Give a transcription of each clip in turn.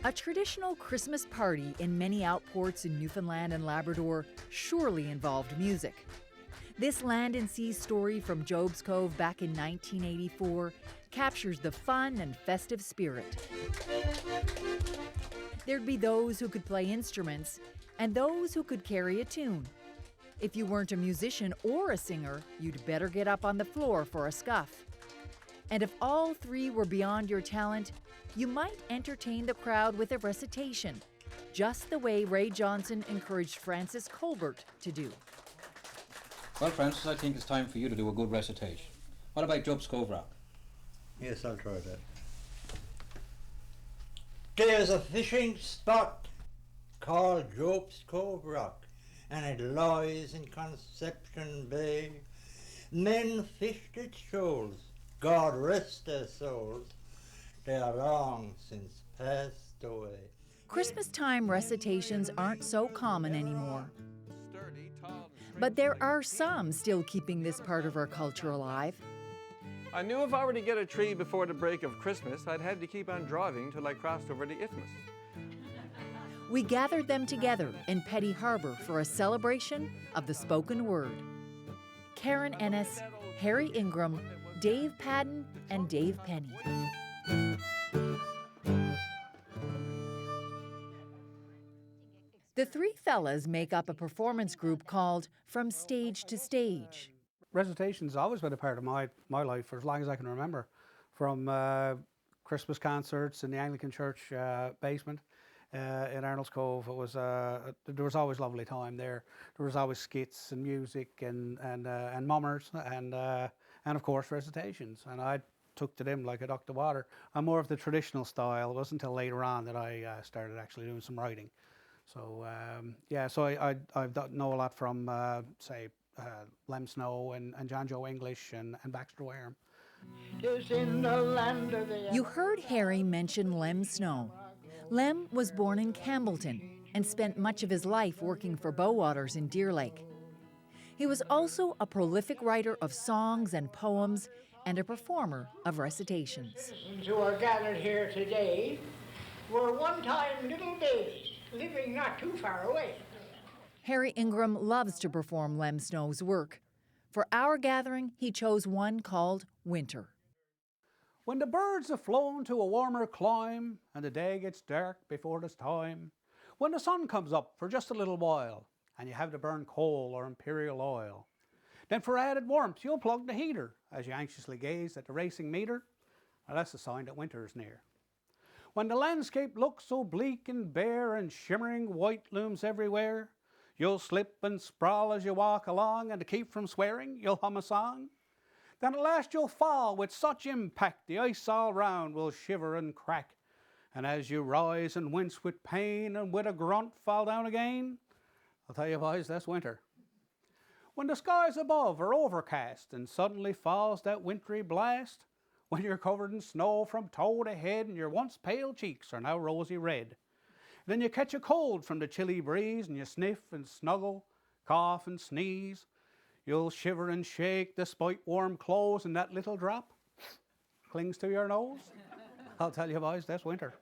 A traditional Christmas party in many outports in Newfoundland and Labrador surely involved music. This land and sea story from Job's Cove back in 1984 captures the fun and festive spirit. There'd be those who could play instruments and those who could carry a tune. If you weren't a musician or a singer, you'd better get up on the floor for a scuff. And if all three were beyond your talent, you might entertain the crowd with a recitation, just the way Ray Johnson encouraged Francis Colbert to do. Well, Francis, I think it's time for you to do a good recitation. What about Job's Cove Rock? Yes, I'll try that. There's a fishing spot called Job's Cove Rock, and it lies in Conception Bay. Men fished its shoals, God rest their souls. They are long since passed away. Christmas time recitations aren't so common anymore. But there are some still keeping this part of our culture alive. I knew if I were to get a tree before the break of Christmas, I'd had to keep on driving till I crossed over the isthmus. We gathered them together in Petty Harbour for a celebration of the spoken word. Karen Ennis, Harry Ingram, Dave Padden, and Dave Penny. The three fellas make up a performance group called From Stage to Stage. Recitation's always been a part of my life for as long as I can remember. From Christmas concerts in the Anglican Church basement in Arnold's Cove, it was there was always lovely time there. There was always skits and music and mummers and of course recitations. And I took to them like a duck to water. I'm more of the traditional style. It wasn't until later on that I started actually doing some writing. So so I know a lot from say Lem Snow and John Joe English and Baxter Wareham. You heard Harry mention Lem Snow. Lem was born in Campbellton and spent much of his life working for Bowwaters in Deer Lake. He was also a prolific writer of songs and poems and a performer of recitations. Who are gathered here today were one time little babies living not too far away. Harry Ingram loves to perform Lem Snow's work. For our gathering, he chose one called Winter. When the birds have flown to a warmer clime and the day gets dark before it's time, when the sun comes up for just a little while and you have to burn coal or imperial oil, then for added warmth you'll plug the heater as you anxiously gaze at the racing meter. Now that's a sign that winter is near. When the landscape looks so bleak and bare and shimmering white looms everywhere, you'll slip and sprawl as you walk along, and to keep from swearing, you'll hum a song. Then at last you'll fall with such impact, the ice all round will shiver and crack. And as you rise and wince with pain and with a grunt fall down again, I'll tell you boys, that's winter. When the skies above are overcast and suddenly falls that wintry blast, when you're covered in snow from toe to head and your once pale cheeks are now rosy red. Then you catch a cold from the chilly breeze and you sniff and snuggle, cough and sneeze. You'll shiver and shake despite warm clothes and that little drop clings to your nose. I'll tell you boys, that's winter.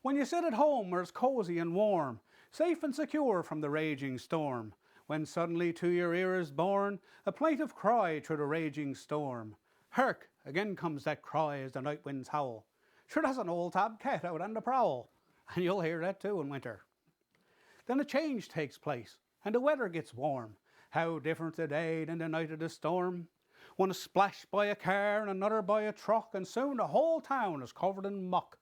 When you sit at home where it's cozy and warm, safe and secure from the raging storm, when suddenly to your ear is borne a plaintive cry through the raging storm. Hark, again comes that cry as the night winds howl. Sure, that's an old tabcat out on the prowl. And you'll hear that too in winter. Then a change takes place and the weather gets warm. How different the day than the night of the storm. One is splashed by a car and another by a truck, and soon the whole town is covered in muck.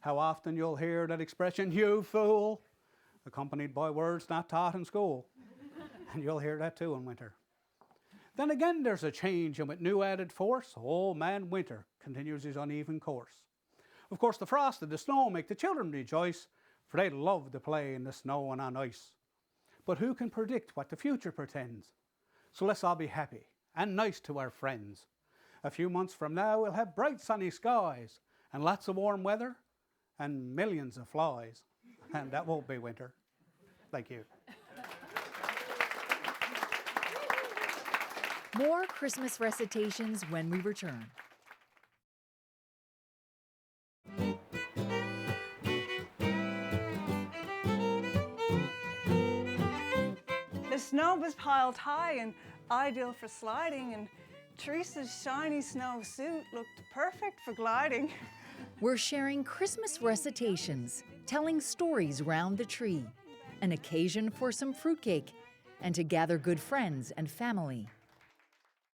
How often you'll hear that expression, "you fool," accompanied by words not taught in school. And you'll hear that too in winter. Then again there's a change, and with new added force, old man winter continues his uneven course. Of course the frost and the snow make the children rejoice, for they love to play in the snow and on ice. But who can predict what the future portends? So let's all be happy and nice to our friends. A few months from now we'll have bright sunny skies and lots of warm weather and millions of flies. And that won't be winter. Thank you. More Christmas recitations when we return. snow was piled high and ideal for sliding, and Teresa's shiny snow suit looked perfect for gliding. We're sharing Christmas recitations, telling stories round the tree, an occasion for some fruitcake, and to gather good friends and family.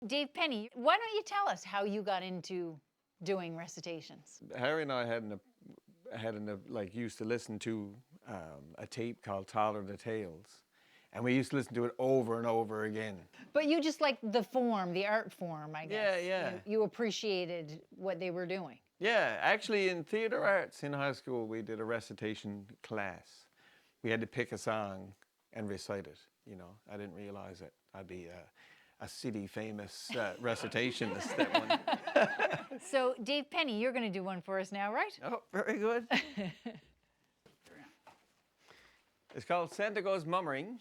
Dave Penny, why don't you tell us how you got into doing recitations? Harry and I used to listen to a tape called Taller the Tales. And we used to listen to it over and over again. But you just like the form, the art form, I guess. Yeah. You appreciated what they were doing. Yeah, actually in theater arts in high school, we did a recitation class. We had to pick a song and recite it, you know. I didn't realize that I'd be a city famous recitationist, that one. So Dave Penny, you're gonna do one for us now, right? Oh, very good. It's called Santa Goes Mummering.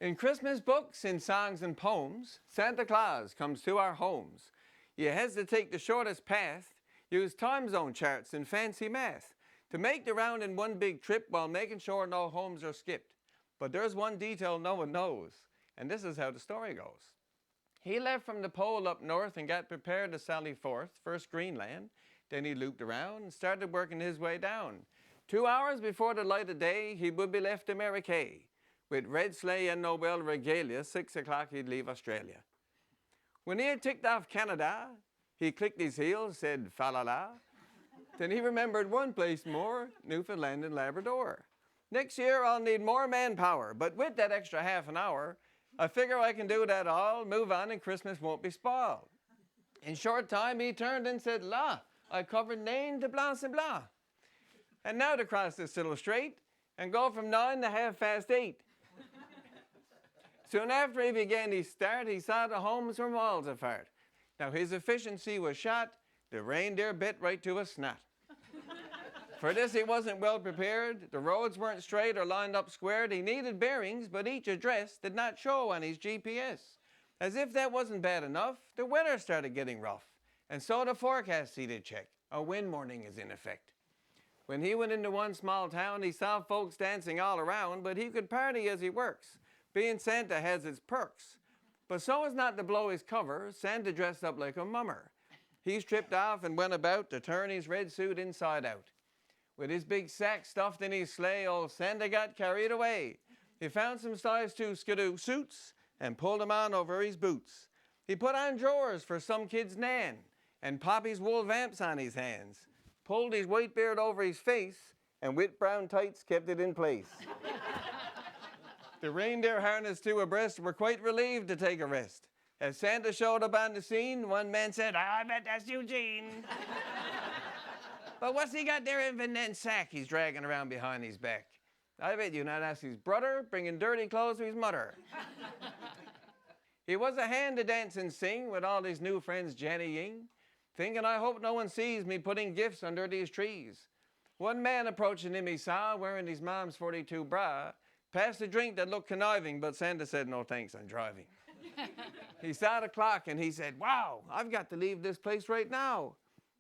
In Christmas books, in songs and poems, Santa Claus comes to our homes. You has to take the shortest path, use time zone charts and fancy math to make the round in one big trip while making sure no homes are skipped. But there's one detail no one knows, and this is how the story goes. He left from the pole up north and got prepared to sally forth, first Greenland, then he looped around and started working his way down. 2 hours before the light of day, he would be left America. With red sleigh and Nobel regalia, 6 o'clock he'd leave Australia. When he had ticked off Canada, he clicked his heels, said fa-la-la. Then he remembered one place more, Newfoundland and Labrador. Next year I'll need more manpower, but with that extra half an hour, I figure I can do that all, move on, and Christmas won't be spoiled. In short time he turned and said, la, I covered Nain to Blanc and Blanc. And now to cross this little strait and go from 9 to 8:30. Soon after he began his start, he saw the homes were miles apart. Now his efficiency was shot, the reindeer bit right to a snot. For this he wasn't well prepared, the roads weren't straight or lined up squared, he needed bearings, but each address did not show on his GPS. As if that wasn't bad enough, the weather started getting rough, and so the forecast he did check. A wind warning is in effect. When he went into one small town, he saw folks dancing all around, but he could party as he works. Being Santa has its perks. But so as not to blow his cover, Santa dressed up like a mummer. He stripped off and went about to turn his red suit inside out. With his big sack stuffed in his sleigh, old Santa got carried away. He found some size 2 skidoo suits and pulled them on over his boots. He put on drawers for some kid's nan and Poppy's wool vamps on his hands, pulled his white beard over his face, and with brown tights kept it in place. The reindeer harnessed 2 abreast were quite relieved to take a rest. As Santa showed up on the scene, one man said, I bet that's Eugene. But what's he got there in Van Nen's sack he's dragging around behind his back? I bet you not ask his brother, bringing dirty clothes to his mother. He was a hand to dance and sing with all his new friends Jenny Ying, thinking I hope no one sees me putting gifts under these trees. One man approaching him he saw, wearing his mom's 42 bra, passed a drink that looked conniving, but Santa said, no thanks, I'm driving. He saw the clock and he said, wow, I've got to leave this place right now.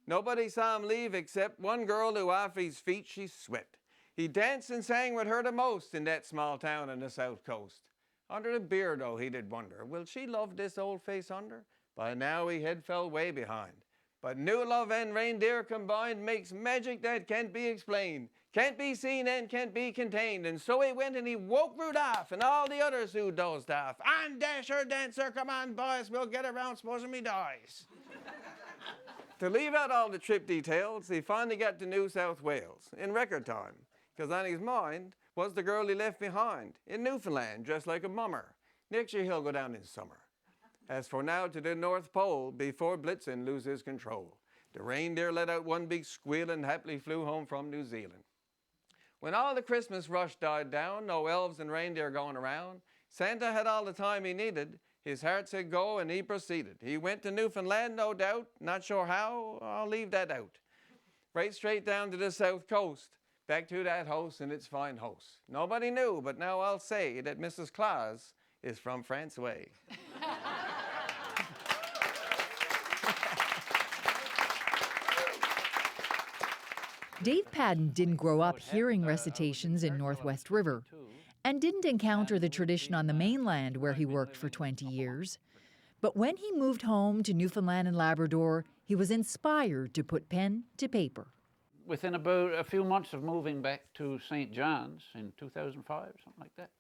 Nobody saw him leave except one girl who off his feet she swept. He danced and sang with her the most in that small town on the south coast. Under the beard, though, he did wonder, will she love this old face under? By now he had fell way behind. But new love and reindeer combined makes magic that can't be explained, can't be seen and can't be contained. And so he went and he woke Rudolph and all the others who dozed off. On Dasher, Dancer, come on boys, we'll get around supposing me dies. To leave out all the trip details, he finally got to New South Wales in record time, because on his mind was the girl he left behind in Newfoundland, dressed like a mummer. Next year he'll go down in summer. As for now to the North Pole, before Blitzen loses control. The reindeer let out one big squeal and happily flew home from New Zealand. When all the Christmas rush died down, no elves and reindeer going around, Santa had all the time he needed. His heart said go and he proceeded. He went to Newfoundland, no doubt, not sure how, I'll leave that out. Right straight down to the south coast, back to that house and its fine house. Nobody knew, but now I'll say that Mrs. Claus is from France way. Dave Padden didn't grow up hearing recitations in Northwest River, and didn't encounter the tradition on the mainland where he worked for 20 years. But when he moved home to Newfoundland and Labrador, he was inspired to put pen to paper. Within about a few months of moving back to St. John's in 2005, something like that,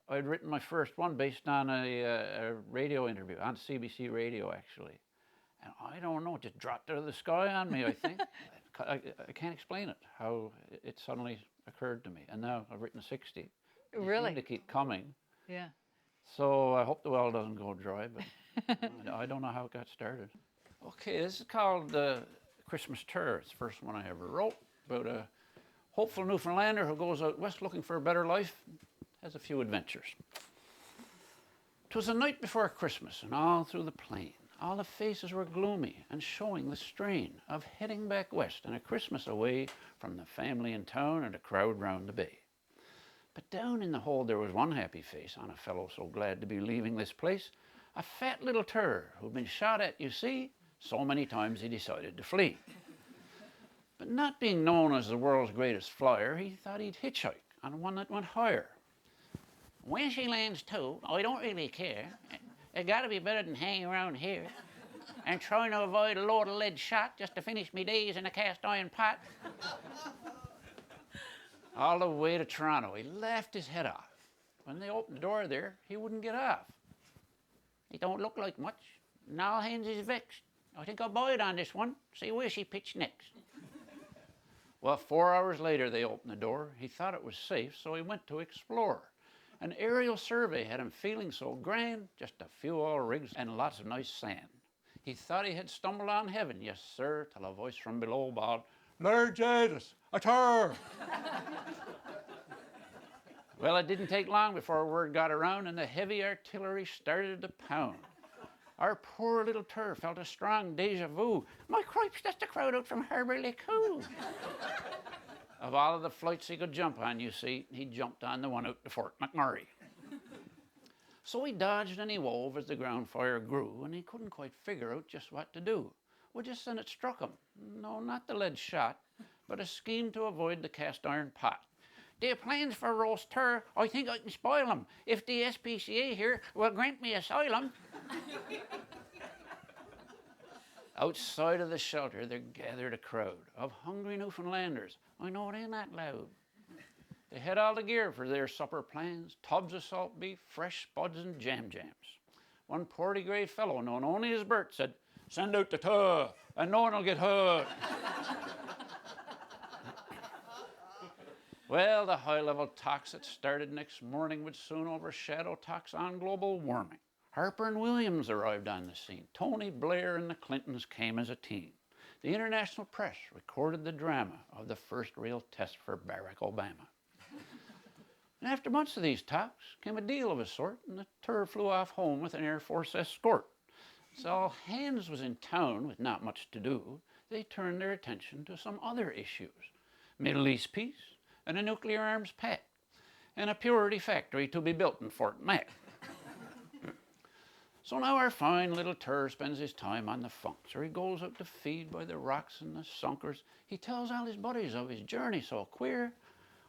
I'd written my first one based on a radio interview, on CBC radio actually. And I don't know, it just dropped out of the sky on me, I think. I can't explain it, how it suddenly occurred to me. And now I've written 60. Really? They seem to keep coming. Yeah. So I hope the well doesn't go dry, but I don't know how it got started. Okay, this is called Christmas Tour. It's the first one I ever wrote, about a hopeful Newfoundlander who goes out west looking for a better life, has a few adventures. 'Twas the night before Christmas, and all through the plain, all the faces were gloomy and showing the strain of heading back west and a Christmas away from the family in town and a crowd round the bay. But down in the hold there was one happy face on a fellow so glad to be leaving this place, a fat little tur who'd been shot at, you see, so many times he decided to flee. But not being known as the world's greatest flyer, he thought he'd hitchhike on one that went higher. When she lands too, I don't really care. It gotta be better than hanging around here and trying to avoid a load of lead shot just to finish me days in a cast iron pot. All the way to Toronto, he laughed his head off. When they opened the door there, he wouldn't get off. It don't look like much, and all hands is vexed. I think I'll buy it on this one, see where she pitched next. Well, 4 hours later, they opened the door. He thought it was safe, so he went to explore. An aerial survey had him feeling so grand, just a few oil rigs and lots of nice sand. He thought he had stumbled on heaven, yes, sir, till a voice from below bawled, "Lord Jesus, a tur!" Well, it didn't take long before word got around and the heavy artillery started to pound. Our poor little tur felt a strong deja vu. My cripes, that's the crowd out from Harbour Lake Hoo. Of all of the flights he could jump on, you see, he jumped on the one out to Fort McMurray. So he dodged and he wove as the ground fire grew, and he couldn't quite figure out just what to do. Well, just then it struck him. No, not the lead shot, but a scheme to avoid the cast iron pot. "Their plans for roast tur, I think I can spoil them, if the SPCA here will grant me asylum." Outside of the shelter, there gathered a crowd of hungry Newfoundlanders. I know it ain't that loud. They had all the gear for their supper plans, tubs of salt beef, fresh spuds and jams. One porty grey fellow, known only as Bert, said, "Send out the tur, and no one will get hurt." Well, the high-level talks that started next morning would soon overshadow talks on global warming. Harper and Williams arrived on the scene. Tony Blair and the Clintons came as a team. The international press recorded the drama of the first real test for Barack Obama. And after months of these talks came a deal of a sort, and the tur flew off home with an Air Force escort. So all hands was in town with not much to do. They turned their attention to some other issues. Middle East peace, and a nuclear arms pact, and a purity factory to be built in Fort Mac. So now our fine little tur spends his time on the funks, or he goes out to feed by the rocks and the sunkers. He tells all his buddies of his journey so queer.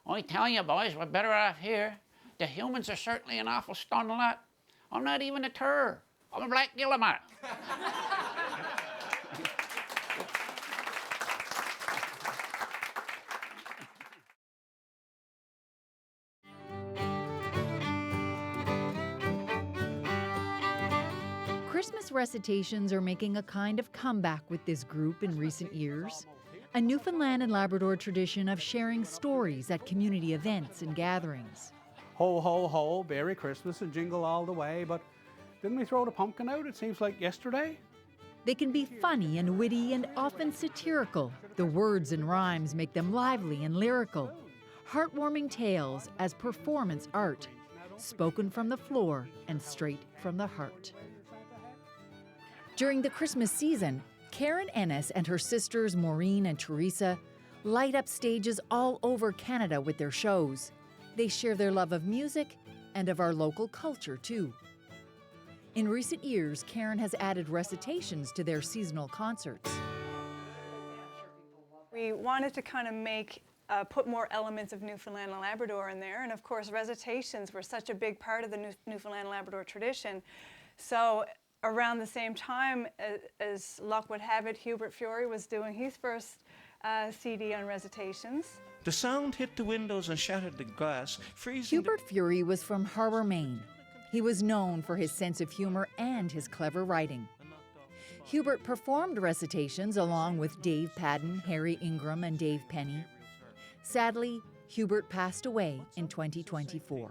"I tell you, boys, we're better off here. The humans are certainly an awful stunned lot. I'm not even a tur. I'm a black guillemot." Christmas recitations are making a kind of comeback with this group in recent years. A Newfoundland and Labrador tradition of sharing stories at community events and gatherings. Ho, ho, ho, Merry Christmas and jingle all the way, but didn't we throw the pumpkin out? It seems like yesterday. They can be funny and witty and often satirical. The words and rhymes make them lively and lyrical. Heartwarming tales as performance art, spoken from the floor and straight from the heart. During the Christmas season, Karen Ennis and her sisters Maureen and Teresa light up stages all over Canada with their shows. They share their love of music and of our local culture too. In recent years, Karen has added recitations to their seasonal concerts. We wanted to kind of make put more elements of Newfoundland and Labrador in there. And of course, recitations were such a big part of the Newfoundland and Labrador tradition. So around the same time as luck would have it, Hubert Fury was doing his first CD on recitations. The sound hit the windows and shattered the glass, freezing. Hubert Fury was from Harbour, Maine. He was known for his sense of humor and his clever writing. Hubert performed recitations along with Dave Padden, Harry Ingram, and Dave Penny. Sadly, Hubert passed away in 2024.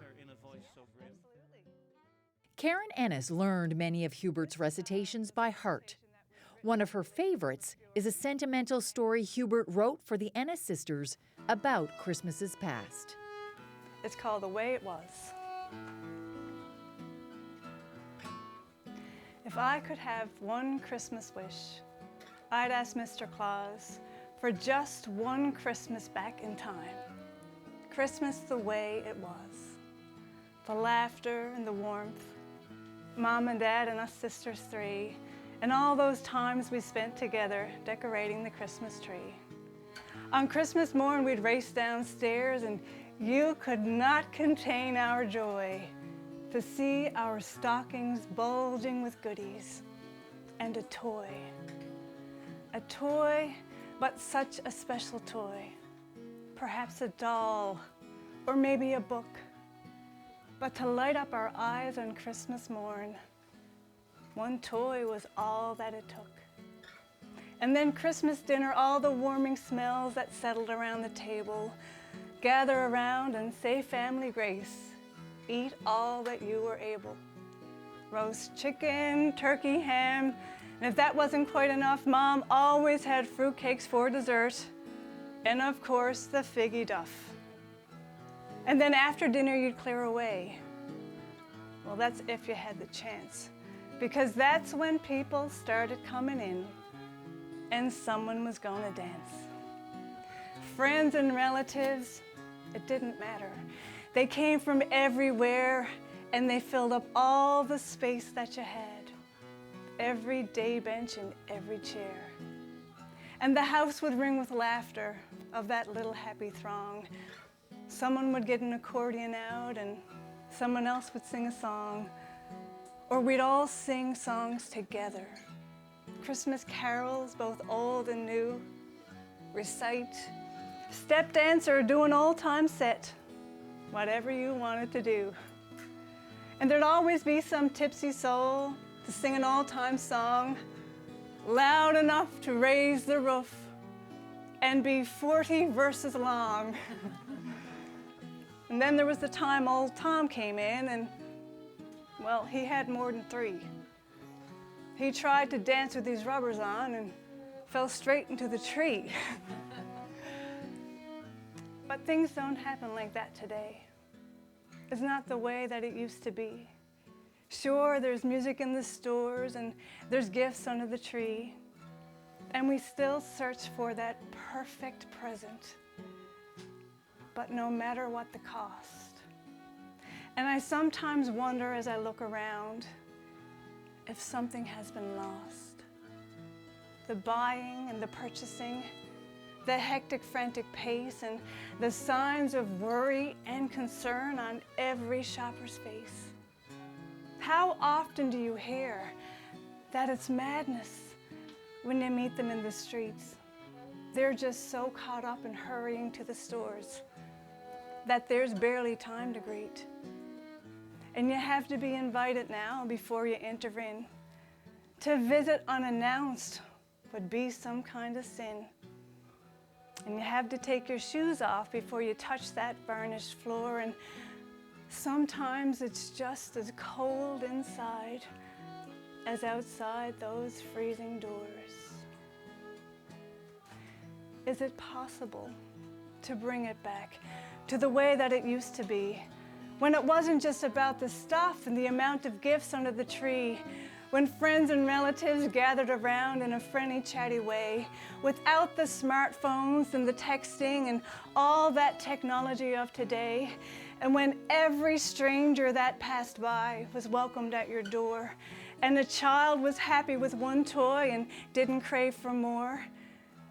Karen Ennis learned many of Hubert's recitations by heart. One of her favorites is a sentimental story Hubert wrote for the Ennis sisters about Christmases past. It's called The Way It Was. If I could have one Christmas wish, I'd ask Mr. Claus for just one Christmas back in time. Christmas the way it was. The laughter and the warmth, Mom and Dad and us sisters three, and all those times we spent together decorating the Christmas tree. On Christmas morn, we'd race downstairs, and you could not contain our joy to see our stockings bulging with goodies and a toy. A toy, but such a special toy. Perhaps a doll, or maybe a book. But to light up our eyes on Christmas morn, one toy was all that it took. And then Christmas dinner, all the warming smells that settled around the table. Gather around and say family grace. Eat all that you were able. Roast chicken, turkey, ham, and if that wasn't quite enough, Mom always had fruitcakes for dessert. And of course, the figgy duff. And then after dinner, you'd clear away. Well, that's if you had the chance, because that's when people started coming in and someone was gonna dance. Friends and relatives, it didn't matter. They came from everywhere and they filled up all the space that you had. Every day bench and every chair. And the house would ring with laughter of that little happy throng. Someone would get an accordion out and someone else would sing a song. Or we'd all sing songs together. Christmas carols, both old and new. Recite, step dance, or do an old-time set. Whatever you wanted to do. And there'd always be some tipsy soul to sing an all-time song, loud enough to raise the roof and be 40 verses long. And then there was the time old Tom came in and, well, he had more than 3. He tried to dance with these rubbers on and fell straight into the tree. But things don't happen like that today. It's not the way that it used to be. Sure, there's music in the stores and there's gifts under the tree, and we still search for that perfect present, but no matter what the cost. And I sometimes wonder as I look around if something has been lost. The buying and the purchasing, the hectic, frantic pace, and the signs of worry and concern on every shopper's face. How often do you hear that it's madness when you meet them in the streets? They're just so caught up in hurrying to the stores that there's barely time to greet. And you have to be invited now before you enter in. To visit unannounced would be some kind of sin. And you have to take your shoes off before you touch that varnished floor, and sometimes it's just as cold inside as outside those freezing doors. Is it possible to bring it back to the way that it used to be, when it wasn't just about the stuff and the amount of gifts under the tree, when friends and relatives gathered around in a friendly, chatty way, without the smartphones and the texting and all that technology of today, and when every stranger that passed by was welcomed at your door, and a child was happy with one toy and didn't crave for more,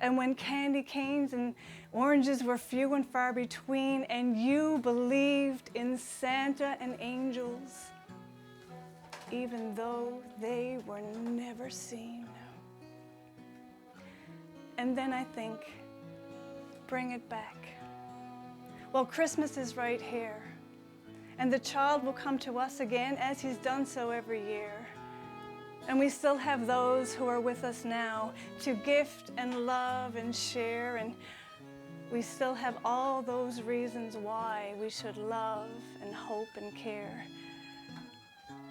And when candy canes and oranges were few and far between, and you believed in Santa and angels, even though they were never seen. And then I think, bring it back. Well, Christmas is right here, and the child will come to us again as he's done so every year. And we still have those who are with us now to gift and love and share, and we still have all those reasons why we should love and hope and care.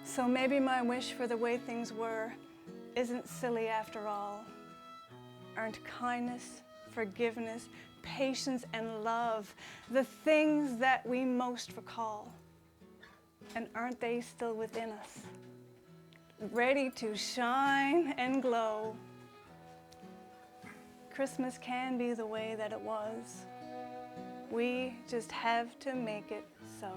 So maybe my wish for the way things were isn't silly after all. Aren't kindness, forgiveness, patience, and love the things that we most recall? And aren't they still within us, ready to shine and glow? Christmas can be the way that it was. We just have to make it so.